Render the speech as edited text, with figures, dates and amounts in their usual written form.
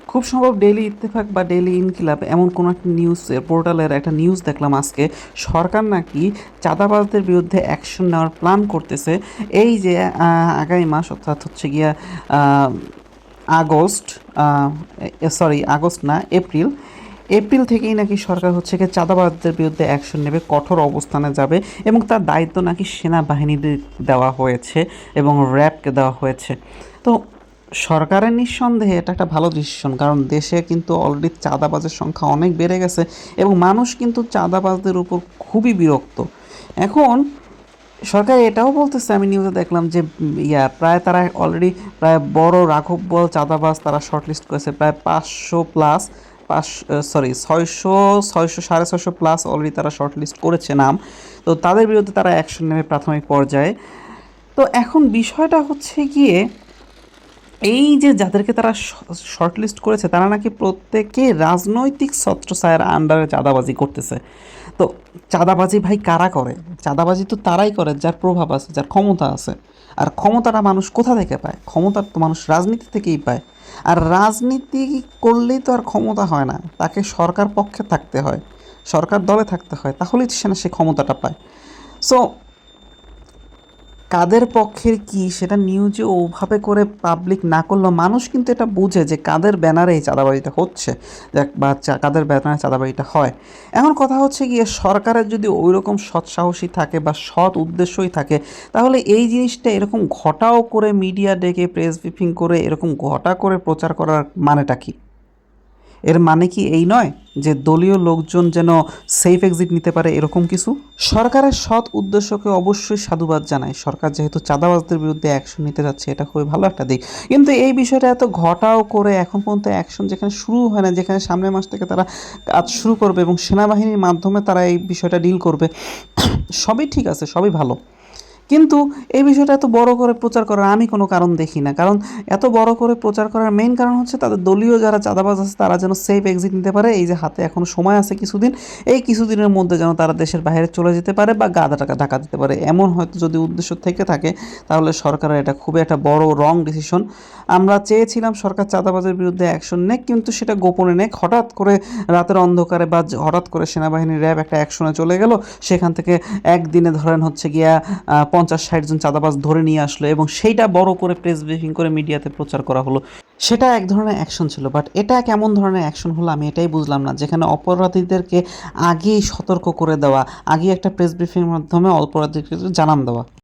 খুব সম্ভব ডেইলি ইত্তেফাক বা ডেইলি ইনকিলাব এমন কোনো একটা নিউজ পোর্টালের একটা নিউজ দেখলাম আজকে। সরকার নাকি চাঁদাবাজদের বিরুদ্ধে অ্যাকশন নেওয়ার প্ল্যান করতেছে। এই যে আগামী মাস অর্থাৎ হচ্ছে গিয়া আহ, আগস্ট, আগস্ট না, এপ্রিল। এপ্রিল থেকেই নাকি সরকার হচ্ছে গিয়ে চাঁদাবাজদের বিরুদ্ধে অ্যাকশন নেবে, কঠোর অবস্থানে যাবে এবং তার দায়িত্ব নাকি সেনাবাহিনীদের দেওয়া হয়েছে এবং র্যাবকে দেওয়া হয়েছে। তো সরকারের নিঃসন্দেহে এটা একটা ভালো ডিসিশন, কারণ দেশে কিন্তু অলরেডি চাঁদাবাজের সংখ্যা অনেক বেড়ে গেছে এবং মানুষ কিন্তু চাঁদাবাজদের উপর খুবই বিরক্ত। এখন সরকার এটাও বলতেছে, আমি নিউজে দেখলাম যে প্রায় তারা অলরেডি প্রায় বড় রাঘব বল চাঁদাবাজ তারা শর্টলিস্ট করেছে, প্রায় 500 প্লাস, 600 650 অলরেডি তারা শর্টলিস্ট করেছে নাম। তো তাদের বিরুদ্ধে তারা অ্যাকশন নেবে প্রাথমিক পর্যায়ে। তো এখন বিষয়টা হচ্ছে গিয়ে এই যে যাদেরকে তারা শর্টলিস্ট করেছে তারা নাকি প্রত্যেকে রাজনৈতিক ছত্রছায়ার আন্ডারে চাঁদাবাজি করতেছে। তো চাঁদাবাজি ভাই কারা করে? চাঁদাবাজি তো তারাই করে যার প্রভাব আছে, যার ক্ষমতা আছে। আর ক্ষমতাটা মানুষ কোথা থেকে পায়? ক্ষমতা তো মানুষ রাজনীতি থেকেই পায়। আর রাজনীতি করলেই তো আর ক্ষমতা হয় না, তাকে সরকার পক্ষে থাকতে হয়, সরকার দলে থাকতে হয়, তাহলেই সে ক্ষমতাটা পায়। সো কাদের পক্ষের কি সেটা নিউজে ওভাবে করে পাবলিক না করলেও মানুষ কিন্তু এটা বুঝে যে কাদের ব্যানারে এই চাঁদাবাজিটা হচ্ছে, বা কাদের ব্যানারে চাঁদাবাজিটা হয়। এখন কথা হচ্ছে গিয়ে সরকারের যদি ওই রকম সৎ সাহসী থাকে বা সৎ উদ্দেশ্যই থাকে, তাহলে এই জিনিসটা এরকম ঘটাও করে মিডিয়া ডেকে প্রেস ব্রিফিং করে এরকম ঘটা করে প্রচার করার মানেটা কি? এর মানে কি এই নয় যে দলীয় লোকজন যেন সেফ এক্সিট নিতে পারে এরকম কিছু? সরকারের সৎ উদ্দেশ্যকে অবশ্যই সাধুবাদ জানাই। সরকার যেহেতু চাঁদাবাজদের বিরুদ্ধে অ্যাকশন নিতে যাচ্ছে, এটা খুবই ভালো একটা দিক। কিন্তু এই বিষয়টা এত ঘটাও করে এখন পর্যন্ত অ্যাকশন যেখানে শুরু হয় না, যেখানে সামনের মাস থেকে তারা কাজ শুরু করবে এবং সেনাবাহিনীর মাধ্যমে তারা এই বিষয়টা ডিল করবে, সবই ঠিক আছে, সবই ভালো। কিন্তু এই বিষয়টা এত বড় করে প্রচার করার আমি কোনো কারণ দেখি না। কারণ এত বড় করে প্রচার করার মেইন কারণ হচ্ছে তাদের দলীয় যারা চাঁদাবাজ আছে তারা যেন সেফ এক্সিট নিতে পারে। এই যে হাতে এখনও সময় আছে কিছুদিন, এই কিছুদিনের মধ্যে যেন তারা দেশের বাইরে চলে যেতে পারে বা গাদা টাকা ঢাকা দিতে পারে। এমন হয়তো যদি উদ্দেশ্য থেকে থাকে, তাহলে সরকারের এটা খুবই একটা বড় রং ডিসিশন। আমরা চেয়েছিলাম সরকার চাঁদাবাজের বিরুদ্ধে অ্যাকশন নেক, কিন্তু সেটা গোপনে নেক। হঠাৎ করে রাতের অন্ধকারে বা হঠাৎ করে সেনাবাহিনীর র্যাব একটা অ্যাকশনে চলে গেল, সেখান থেকে একদিনে ধরেন হচ্ছে গিয়া 50-60 জন চাঁদাবাজ ধরে নিয়ে আসলো এবং সেইটা বড় করে প্রেস ব্রিফিং করে মিডিয়াতে প্রচার করা হলো। সেটা এক ধরনের অ্যাকশন ছিল, বাট এটা কেমন ধরনের অ্যাকশন হলো আমি এটাই বুঝলাম না। যেখানে অপরাধীদেরকে আগেই সতর্ক করে দেওয়া, আগেই একটা প্রেস ব্রিফিংয়ের মাধ্যমে অপরাধীদেরকে জানান দেওয়া।